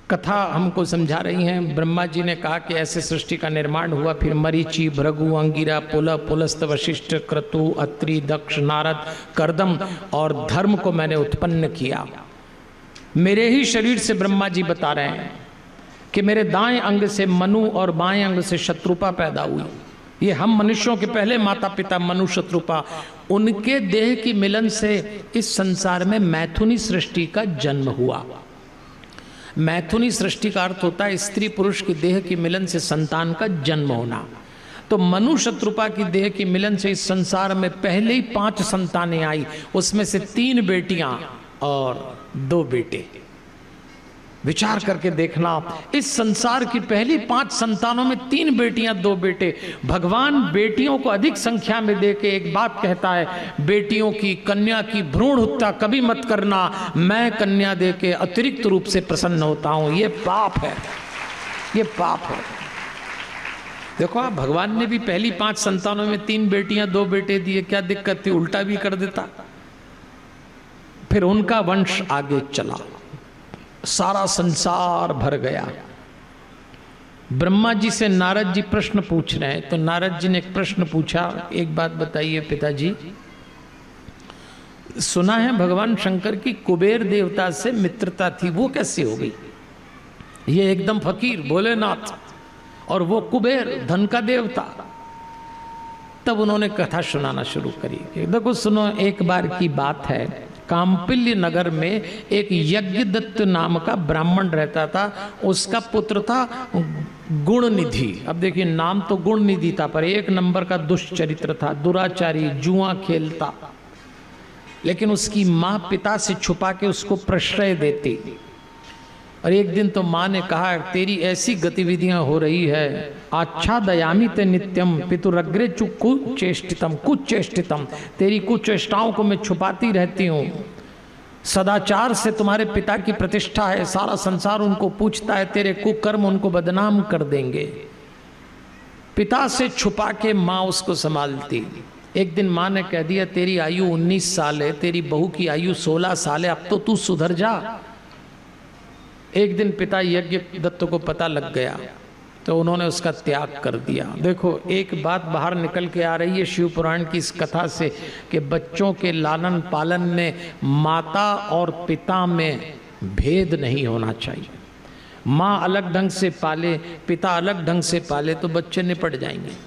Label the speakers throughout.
Speaker 1: कथा हमको समझा रही हैं। ब्रह्मा जी ने कहा कि ऐसे सृष्टि का निर्माण हुआ, फिर मरीचि, भृगु, अंगिरा, पुलह, पुलस्त, वशिष्ठ, क्रतु, अत्रि, दक्ष, नारद, कर्दम और धर्म को मैंने उत्पन्न किया। मेरे ही शरीर से ब्रह्मा जी बता रहे हैं कि मेरे दाएं अंग से मनु और बाएं अंग से शत्रुपा पैदा हुई। ये हम मनुष्यों के पहले माता पिता मनु शत्रुपा, उनके देह की मिलन से इस संसार में मैथुनी सृष्टि का जन्म हुआ। मैथुनी सृष्टि का अर्थ होता है स्त्री पुरुष की देह की मिलन से संतान का जन्म होना। तो मनु शत्रुपा की देह की मिलन से इस संसार में पहले ही 5 संतानें आई, उसमें से 3 बेटियां और 2 बेटे। विचार करके देखना, इस संसार की पहली 5 संतानों में 3 बेटियां 2 बेटे। भगवान बेटियों को अधिक संख्या में देके एक बात कहता है, बेटियों की कन्या की भ्रूण हत्या कभी मत करना, मैं कन्या देके अतिरिक्त रूप से प्रसन्न होता हूं। ये पाप है, ये पाप है। देखो आप, भगवान ने भी पहली 5 संतानों में 3 बेटियां 2 बेटे दिए, क्या दिक्कत थी? उल्टा भी कर देता। फिर उनका वंश आगे चला, सारा संसार भर गया। ब्रह्मा जी से नारद जी प्रश्न पूछ रहे हैं, तो नारद जी ने एक प्रश्न पूछा, एक बात बताइए पिताजी, सुना है भगवान शंकर की कुबेर देवता से मित्रता थी, वो कैसे हो गई? ये एकदम फकीर भोलेनाथ और वो कुबेर धन का देवता। तब उन्होंने कथा सुनाना शुरू करी। देखो सुनो, एक बार की बात है, काम्पिल्य नगर में एक यज्ञदत्त नाम का ब्राह्मण रहता था। उसका पुत्र था गुणनिधि। अब देखिए, नाम तो गुणनिधि था, पर 1 नंबर का दुष्चरित्र था, दुराचारी, जुआ खेलता। लेकिन उसकी माँ पिता से छुपा के उसको प्रश्रय देती। और एक दिन तो माँ ने कहा, तेरी ऐसी गतिविधियां हो रही है, आच्छादयामि ते नित्यम पितुरग्रे कुचेष्टितम कुचेष्टितम, तेरी कुचेष्टाओं को मैं छुपाती रहती हूँ। सदाचार से तुम्हारे पिता की प्रतिष्ठा है, सारा संसार उनको पूछता है, तेरे कुकर्म उनको बदनाम कर देंगे। पिता से छुपा के माँ उसको संभालती। एक दिन माँ ने कह दिया, तेरी आयु 19 साल है, तेरी बहू की आयु 16 साल है, अब तो तू सुधर जा। एक दिन पिता यज्ञ दत्त को पता लग गया, तो उन्होंने उसका त्याग कर दिया। देखो, एक बात बाहर निकल के आ रही है शिव पुराण की इस कथा से, कि बच्चों के लालन पालन में माता और पिता में भेद नहीं होना चाहिए। माँ अलग ढंग से पाले, पिता अलग ढंग से पाले, तो बच्चे निपट जाएंगे।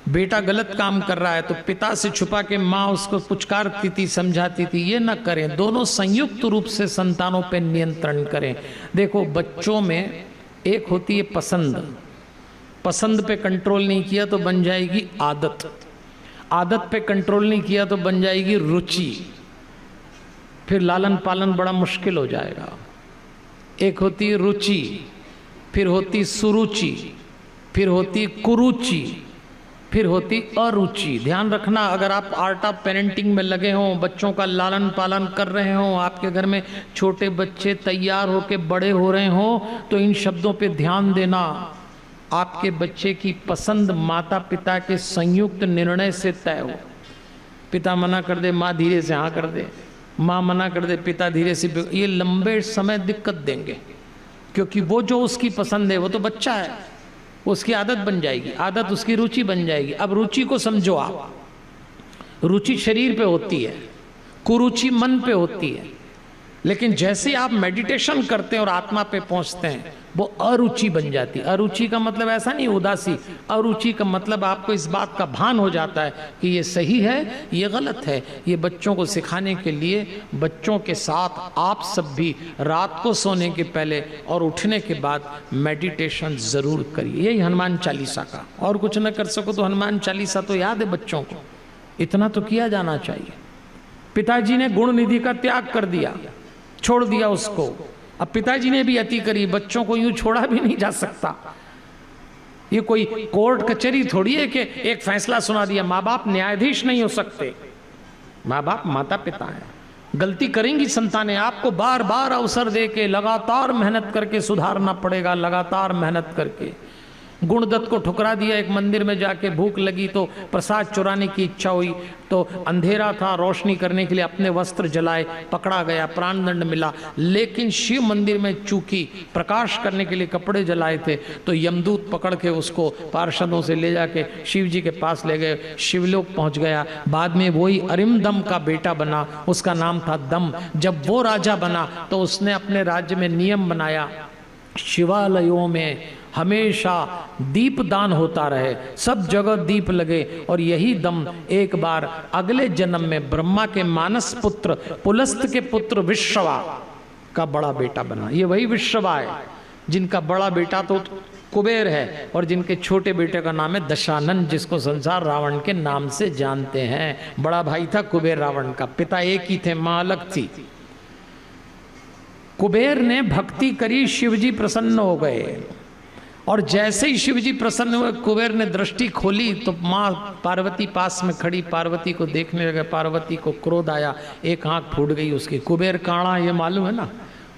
Speaker 1: बेटा गलत काम कर रहा है तो पिता से छुपा के माँ उसको पुचकारती थी, समझाती थी, ये ना करें। दोनों संयुक्त रूप से संतानों पे नियंत्रण करें। देखो, बच्चों में एक होती है पसंद, पसंद पे कंट्रोल नहीं किया तो बन जाएगी आदत, आदत पे कंट्रोल नहीं किया तो बन जाएगी रुचि, फिर लालन पालन बड़ा मुश्किल हो जाएगा। एक होती है रुचि, फिर होती सुरुचि, फिर होती कुरुचि, फिर होती अरुचि। ध्यान रखना, अगर आप आर्ट ऑफ पेरेंटिंग में लगे हों, बच्चों का लालन पालन कर रहे हों, आपके घर में छोटे बच्चे तैयार होकर बड़े हो रहे हों, तो इन शब्दों पे ध्यान देना। आपके बच्चे की पसंद माता पिता के संयुक्त निर्णय से तय हो। पिता मना कर दे, माँ धीरे से हाँ कर दे, माँ मना कर दे, पिता धीरे से, ये लंबे समय दिक्कत देंगे। क्योंकि वो जो उसकी पसंद है वो तो बच्चा है, उसकी आदत बन जाएगी, आदत उसकी रुचि बन जाएगी। अब रुचि को समझो आप, रुचि शरीर पे होती है, कुरुचि मन पे होती है। लेकिन जैसे आप मेडिटेशन करते हैं और आत्मा पे पहुंचते हैं, वो अरुचि बन जाती है। अरुचि का मतलब ऐसा नहीं उदासी, अरुचि का मतलब आपको इस बात का भान हो जाता है कि ये सही है, ये गलत है। ये बच्चों को सिखाने के लिए बच्चों के साथ आप सब भी रात को सोने के पहले और उठने के बाद मेडिटेशन जरूर करिए। यही हनुमान चालीसा का, और कुछ न कर सको तो हनुमान चालीसा तो याद है बच्चों को, इतना तो किया जाना चाहिए। पिताजी ने गुण निधि का त्याग कर दिया, छोड़ दिया उसको। अब पिताजी ने भी अति करी, बच्चों को यूं छोड़ा भी नहीं जा सकता। ये कोई कोर्ट कचहरी थोड़ी है कि एक फैसला सुना दिया। माँ बाप न्यायाधीश नहीं हो सकते, माँ बाप माता पिता हैं। गलती करेंगी संतानें, आपको बार बार अवसर दे के लगातार मेहनत करके सुधारना पड़ेगा, लगातार मेहनत करके। गुणदत्त को ठुकरा दिया, एक मंदिर में जाके भूख लगी तो प्रसाद चुराने की इच्छा हुई, तो अंधेरा था, रोशनी करने के लिए अपने वस्त्र जलाए, पकड़ा गया, प्राणदंड मिला। लेकिन शिव मंदिर में चूंकि प्रकाश करने के लिए कपड़े जलाए थे, तो यमदूत पकड़ के उसको पार्षदों से ले जाके शिव जी के पास ले गए, शिवलोक पहुंच गया। बाद में वही अरिमदम का बेटा बना, उसका नाम था दम। जब वो राजा बना तो उसने अपने राज्य में नियम बनाया, शिवालयों में हमेशा दीप दान होता रहे, सब जगह दीप लगे। और यही दम एक बार अगले जन्म में ब्रह्मा के मानस पुत्र पुलस्त के पुत्र विश्रवा का बड़ा बेटा बना। ये वही विश्रवा है जिनका बड़ा बेटा तो कुबेर है और जिनके छोटे बेटे का नाम है दशानन, जिसको संसार रावण के नाम से जानते हैं। बड़ा भाई था कुबेर रावण का, पिता एक ही थे, मां अलग थी। कुबेर ने भक्ति करी, शिवजी प्रसन्न हो गए, और जैसे ही शिवजी प्रसन्न हुए, कुबेर ने दृष्टि खोली तो माँ पार्वती पास में खड़ी, पार्वती को देखने लगे। पार्वती को क्रोध आया, एक आंख फूट गई उसकी। कुबेर काणा, ये मालूम है ना।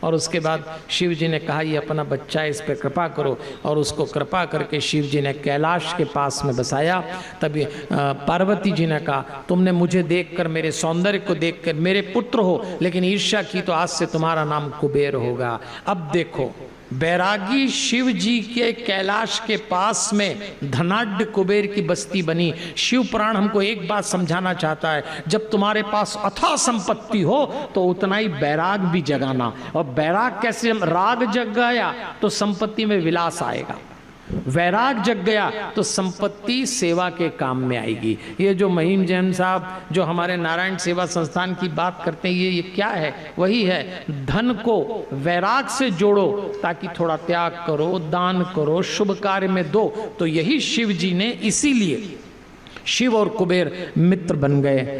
Speaker 1: और उसके बाद शिव जी ने कहा ये अपना बच्चा है, इस पर कृपा करो। और उसको कृपा करके शिव जी ने कैलाश के पास में बसाया। तभी पार्वती जी ने कहा तुमने मुझे देखकर, मेरे सौंदर्य को देखकर मेरे पुत्र हो, लेकिन ईर्ष्या की तो आज से तुम्हारा नाम कुबेर होगा। अब देखो, बैरागी शिव जी के कैलाश के पास में धनाढ्य कुबेर की बस्ती बनी। शिव पुराण हमको एक बात समझाना चाहता है, जब तुम्हारे पास अथाह संपत्ति हो तो उतना ही बैराग भी जगाना। और बैराग कैसे? राग जग गया तो संपत्ति में विलास आएगा, वैराग जग गया तो संपत्ति सेवा के काम में आएगी। ये जो महिम जैन साहब जो हमारे नारायण सेवा संस्थान की बात करते हैं, ये क्या है? वही है, धन को वैराग से जोड़ो ताकि थोड़ा त्याग करो, दान करो, शुभ कार्य में दो। तो यही शिव जी ने, इसीलिए शिव और कुबेर मित्र बन गए।